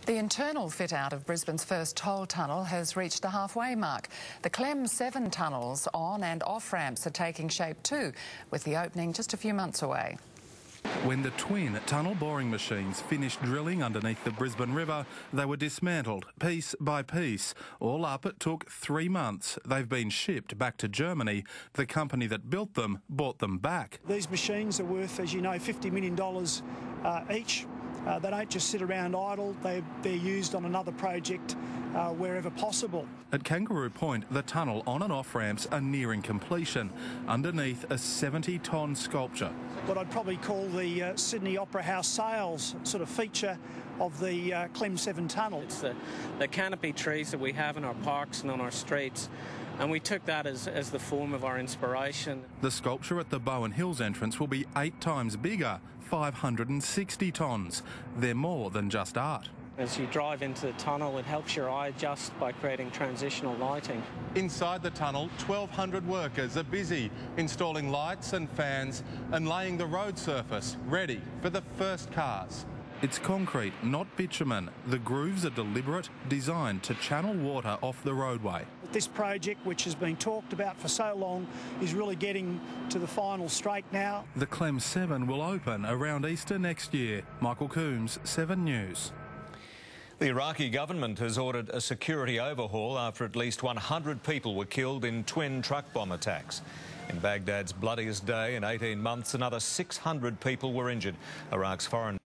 The internal fit-out of Brisbane's first toll tunnel has reached the halfway mark. The Clem 7 tunnels on and off ramps are taking shape too, with the opening just a few months away. When the twin tunnel boring machines finished drilling underneath the Brisbane River, they were dismantled piece by piece. All up, it took 3 months. They've been shipped back to Germany. The company that built them bought them back. These machines are worth, as you know, $50 million each. They don't just sit around idle, they're used on another project wherever possible. At Kangaroo Point, the tunnel on and off ramps are nearing completion, underneath a 70-tonne sculpture. What I'd probably call the Sydney Opera House sales sort of feature of the Clem 7 tunnel. It's the canopy trees that we have in our parks and on our streets, and we took that as the form of our inspiration. The sculpture at the Bowen Hills entrance will be 8 times bigger, 560 tonnes. They're more than just art. As you drive into the tunnel, it helps your eye adjust by creating transitional lighting. Inside the tunnel, 1,200 workers are busy installing lights and fans and laying the road surface ready for the first cars. It's concrete, not bitumen. The grooves are deliberate, designed to channel water off the roadway. This project, which has been talked about for so long, is really getting to the final straight now. The Clem 7 will open around Easter next year. Michael Coombs, 7 News. The Iraqi government has ordered a security overhaul after at least 100 people were killed in twin truck bomb attacks. In Baghdad's bloodiest day in 18 months, another 600 people were injured. Iraq's foreign